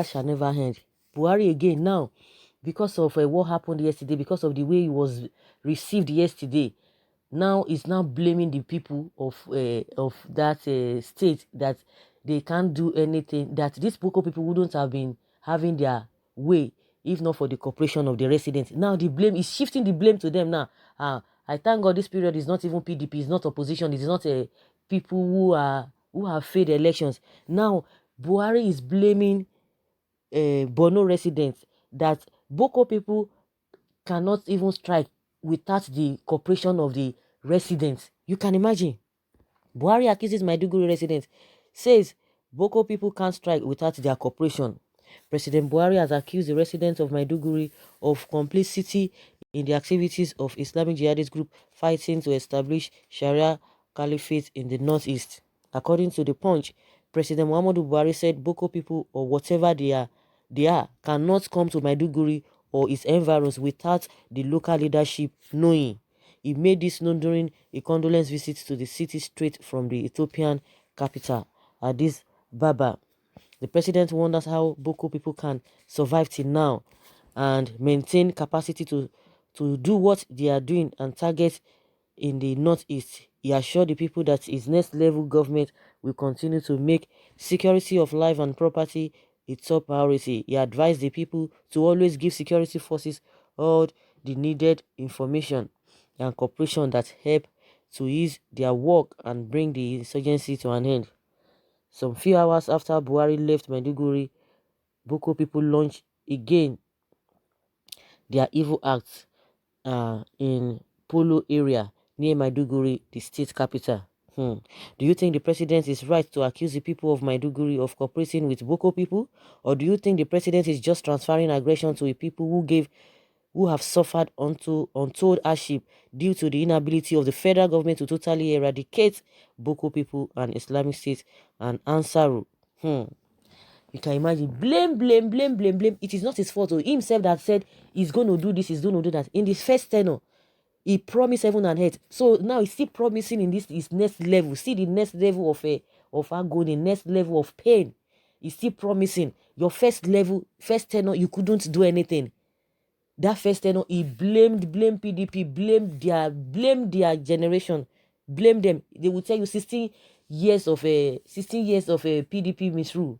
shall never end. Buhari again now, because of what happened yesterday, because of the way he was received yesterday, now is now blaming the people of that state that they can't do anything, that these Boko people wouldn't have been having their way if not for the cooperation of the residents. Now the blame is shifting the blame to them now. I thank God this period is not even PDP, it's not opposition, it's not people who have failed elections. Now Buhari is blaming Borno residents that Boko people cannot even strike without the cooperation of the residents. You can imagine. Buhari accuses Maiduguri residents, says Boko people can't strike without their cooperation. President Buhari has accused the residents of Maiduguri of complicity in the activities of Islamic jihadist group fighting to establish Sharia caliphate in the northeast. According to the Punch, President Muhammadu Buhari said Boko people, or whatever they are, cannot come to Maiduguri or its environs without the local leadership knowing. He made this known during a condolence visit to the city straight from the Ethiopian capital, Addis Ababa. The president wonders how Boko people can survive till now and maintain capacity to do what they are doing and target in the northeast. He assured the people that his next level government will continue to make security of life and property a top priority. He advised the people to always give security forces all the needed information and cooperation that help to ease their work and bring the insurgency to an end. Some few hours after Buhari left Maiduguri, Boko people launched again their evil acts in Polo area near Maiduguri, the state capital. Do you think the president is right to accuse the people of Maiduguri of cooperating with Boko people? Or do you think the president is just transferring aggression to the people who have suffered untold hardship due to the inability of the federal government to totally eradicate Boko people and Islamic State and Ansaru? You can imagine. Blame. It is not his fault. He himself that said he's going to do this, he's going to do that. In this first tenor, he promised heaven and earth. So now he's still promising in his next level. See the next level of agony, next level of pain. He's still promising. Your first level, first tenor, you couldn't do anything. That first tenor, he blamed PDP, blamed their generation, blamed them. They will tell you 16 years of a PDP misrule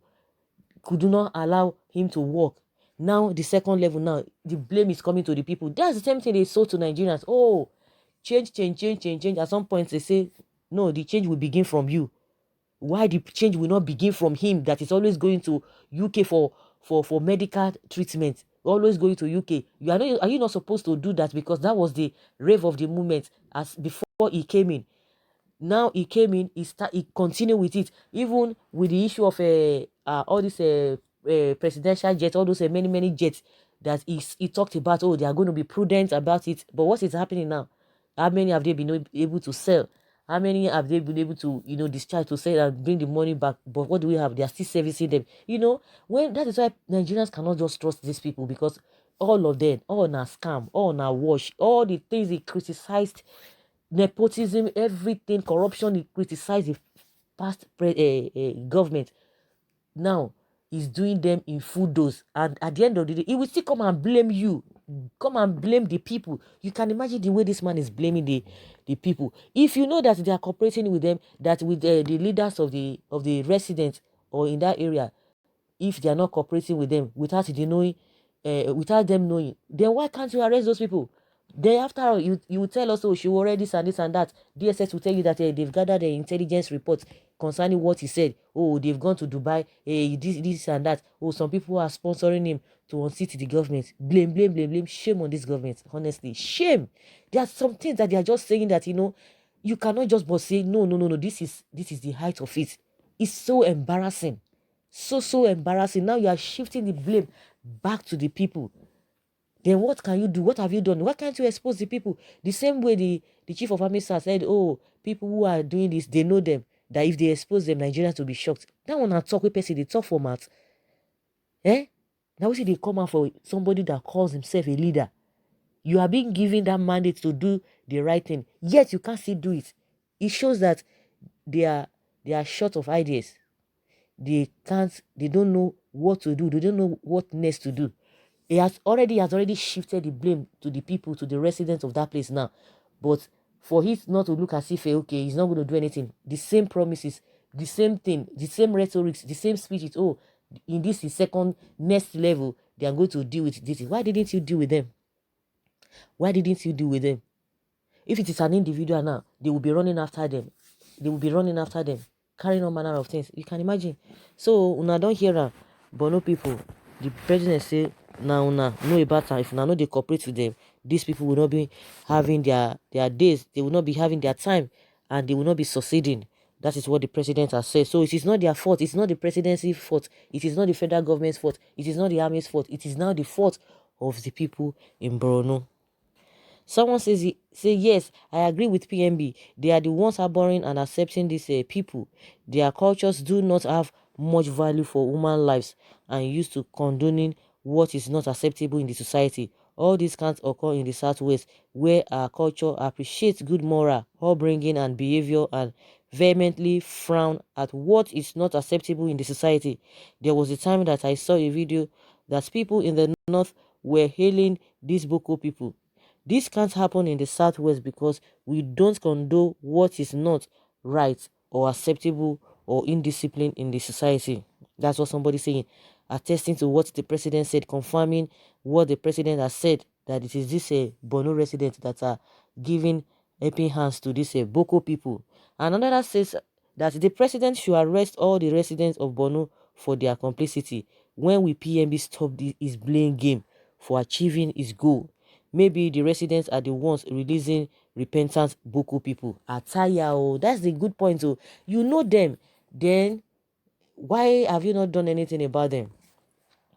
could not allow him to work. Now the second level, now the blame is coming to the people. That's the same thing they sold to Nigerians. Oh, change. At some point they say, no, the change will begin from you. Why the change will not begin from him that is always going to UK for medical treatment, always going to UK? Are you not supposed to do that? Because that was the rave of the movement as before he came in. Now he came in, he continued with it, even with the issue of all these presidential jets, all those many jets that he talked about. Oh, they are going to be prudent about it. But what is happening now? How many have they been able to sell? How many have they been able to, discharge to sell and bring the money back? But what do we have? They are still servicing them. When that is why Nigerians cannot just trust these people, because all of them, all na scam, all na wash, all the things they criticized, nepotism, everything, corruption, he criticized the past government. Now he's doing them in full dose, and at the end of the day, he will still come and blame you, come and blame the people. You can imagine the way this man is blaming the people. If you know that they are cooperating with them, that with the leaders of the residents or in that area, if they are not cooperating with them without them knowing, then why can't you arrest those people? Then after all, you will tell us, oh, she already this and that. DSS will tell you that they've gathered the intelligence reports concerning what he said. Oh, they've gone to Dubai, this and that. Oh, some people are sponsoring him to unseat the government. Blame. Shame on this government. Honestly, shame. There are some things that they are just saying that, you cannot just but say, no. This is the height of it. It's so embarrassing. So embarrassing. Now you are shifting the blame back to the people. Then what can you do? What have you done? Why can't you expose the people? The same way the chief of army said, oh, people who are doing this, they know them. That if they expose them, Nigerians will be shocked. That one I talk with person, they talk format. Now we see they come out for somebody that calls himself a leader. You are being given that mandate to do the right thing, yet you can't still do it. It shows that they are short of ideas. they don't know what to do. They don't know what next to do. He has already shifted the blame to the people, to the residents of that place now. But for it not to look as if, okay, he's not going to do anything, the same promises, the same thing, the same rhetoric, the same speeches. Oh, in this is second next level, they are going to deal with this. Why didn't you deal with them? Why didn't you deal with them? If it is an individual now, they will be running after them. They will be running after them, carrying all manner of things. You can imagine. So, una don't hear that. But no people, the president say, now una know about time. If una know they cooperate with them, these people will not be having their days. They will not be having their time. And they will not be succeeding. That is what the president has said. So it is not their fault. It's not the presidency's fault. It is not the federal government's fault. It is not the army's fault. It is now the fault of the people in Borno. Someone say yes, I agree with PMB. They are the ones harboring and accepting these people. Their cultures do not have much value for human lives and used to condoning what is not acceptable in the society. All these can't occur in the Southwest, where our culture appreciates good moral, upbringing and behavior and vehemently frown at what is not acceptable in the society. There was a time that I saw a video that people in the North were hailing these Boko people. This can't happen in the Southwest because we don't condone what is not right or acceptable or indiscipline in the society. That's what somebody's saying, attesting to what the president said, confirming what the president has said, that it is this Bono residents that are giving helping hands to these Boko people. And another says that the president should arrest all the residents of Bono for their complicity when we PMB stop his blame game for achieving his goal. Maybe the residents are the ones releasing repentant Boko people. Ataya, oh, that's the good point. So you know them, then why have you not done anything about them?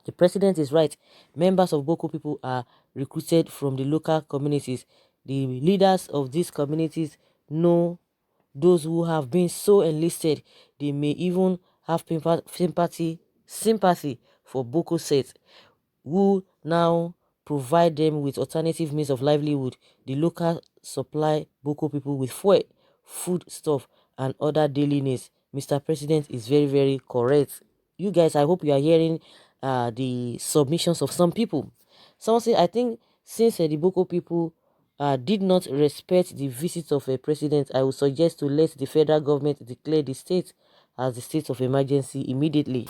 The president is right. Members of Boko people are recruited from the local communities. The leaders of these communities know those who have been so enlisted. They may even have sympathy for Boko sets, who now provide them with alternative means of livelihood. The local supply Boko people with fuel, food stuff, and other daily needs. Mr. President is very, very correct. You guys, I hope you are hearing the submissions of some people. Someone say, I think since the Boko people did not respect the visit of a president, I would suggest to let the federal government declare the state as the state of emergency immediately.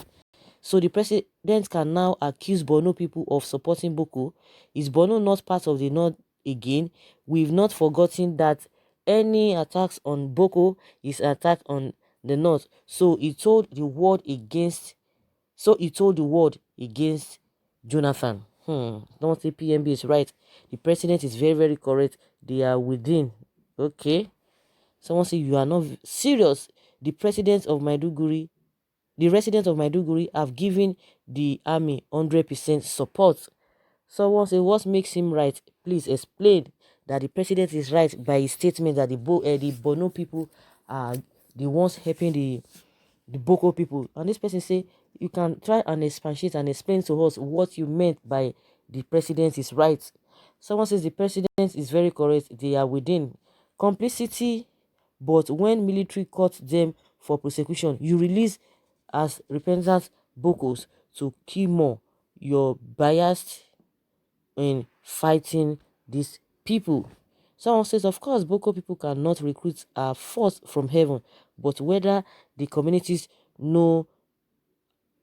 So the president can now accuse Borno people of supporting Boko. Is Borno not part of the North again? We've not forgotten that any attacks on Boko is an attack on the North. So he told the world against Jonathan. Don't say PMB is right. The president is very, very correct. They are within. Okay. Someone say you are not serious. The residents of Maiduguri have given the army 100% support. Someone say, what makes him right? Please explain that the president is right by his statement that the Bono people are the ones helping the Boko people. And this person say, you can try and expatiate and explain to us what you meant by the president is right. Someone says the president is very correct. They are within complicity, but when military caught them for prosecution, you release as repentant Bokos to kill more. You're biased in fighting these people. Someone says, of course, Boko people cannot recruit a force from heaven, but whether the communities know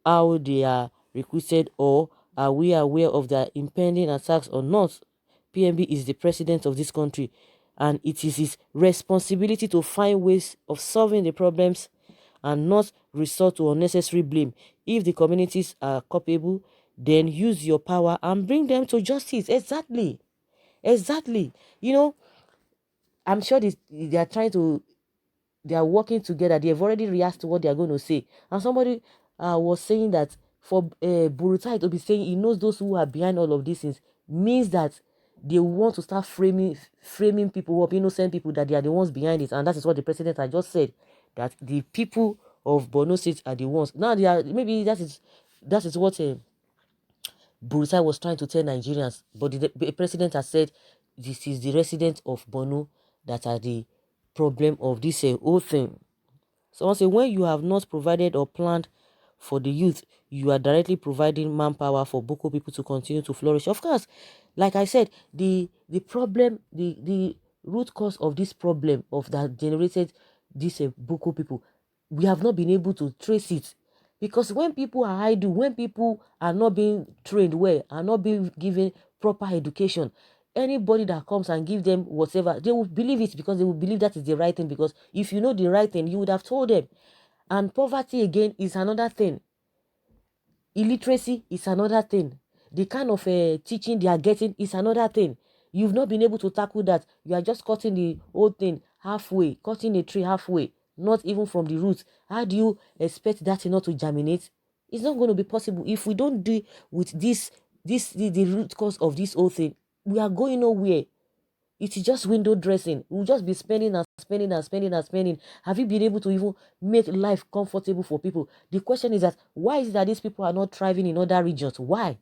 how they are recruited or are we aware of their impending attacks or not, PMB is the president of this country, and it is his responsibility to find ways of solving the problems and not resort to unnecessary blame. If the communities are culpable, then use your power and bring them to justice. Exactly. You know, I'm sure they are trying to, they are working together. They have already reacted to what they are going to say. And somebody was saying that for Burutai to be saying he knows those who are behind all of these things means that they want to start framing people up, innocent people, that they are the ones behind it. And that is what the president had just said, that the people of Borno State are the ones. Now they are, maybe that is what Burutai was trying to tell Nigerians. But the president has said this is the residents of Borno that are the problem of this whole thing. Someone say, when you have not provided or planned for the youth, you are directly providing manpower for Boko people to continue to flourish. Of course, like I said, the problem, the root cause of this problem of that generated this Boko people, we have not been able to trace it. Because when people are idle, when people are not being trained well, are not being given proper education, anybody that comes and give them whatever, they will believe it, because they will believe that is the right thing. Because if you know the right thing, you would have told them. And poverty again is another thing. Illiteracy is another thing. The kind of teaching they are getting is another thing. You've not been able to tackle that. You are just cutting the whole thing halfway, cutting the tree halfway, not even from the roots. How do you expect that not to germinate? It's not going to be possible. If we don't deal with the root cause of this whole thing, we are going nowhere. It is just window dressing. We'll just be spending and spending and spending and spending. Have you been able to even make life comfortable for people? The question is that, why is it that these people are not thriving in other regions? Why?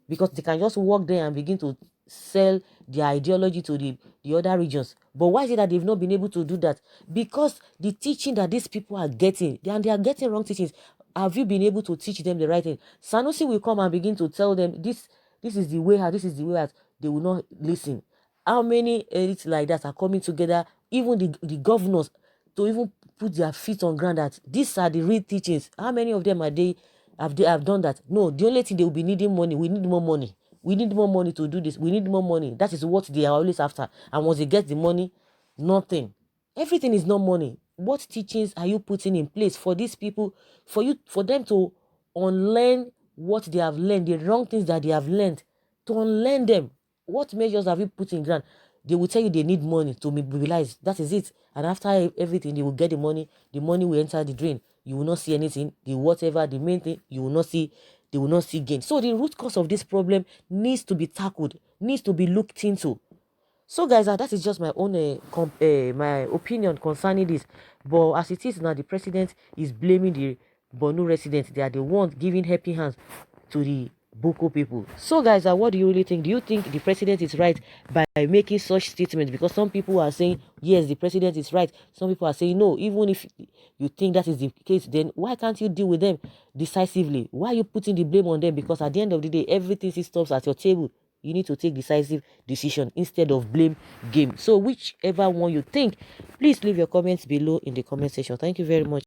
Because they can just walk there and begin to sell their ideology to the other regions. But why is it that they've not been able to do that? Because the teaching that these people are getting, they are getting wrong teachings. Have you been able to teach them the right thing? Sanusi will come and begin to tell them, this is the way out, this is the way out. They will not listen. How many elites like that are coming together, even the governors, to even put their feet on ground that these are the real teachings? How many of them have done that? No, the only thing they will be needing money. We need more money. We need more money to do this. We need more money. That is what they are always after. And once they get the money, nothing. Everything is not money. What teachings are you putting in place for these people, for them to unlearn what they have learned, the wrong things that they have learned, to unlearn them? What measures have you put in ground? They will tell you they need money to mobilize. That is it. And after everything, they will get the money. The money will enter the drain. You will not see anything. The whatever, the main thing, you will not see. They will not see gain. So the root cause of this problem needs to be tackled, needs to be looked into. So guys, that is just my own my opinion concerning this. But as it is now, the president is blaming the Borno residents. They are the ones giving helping hands to the Boko people. So guys, what do you really think? Do you think the president is right by making such statements? Because some people are saying yes, the president is right. Some people are saying no. Even if you think that is the case, then why can't you deal with them decisively? Why are you putting the blame on them? Because at the end of the day, everything stops at your table. You need to take decisive decision instead of blame game. So whichever one you think, please leave your comments below in the comment section. Thank you very much.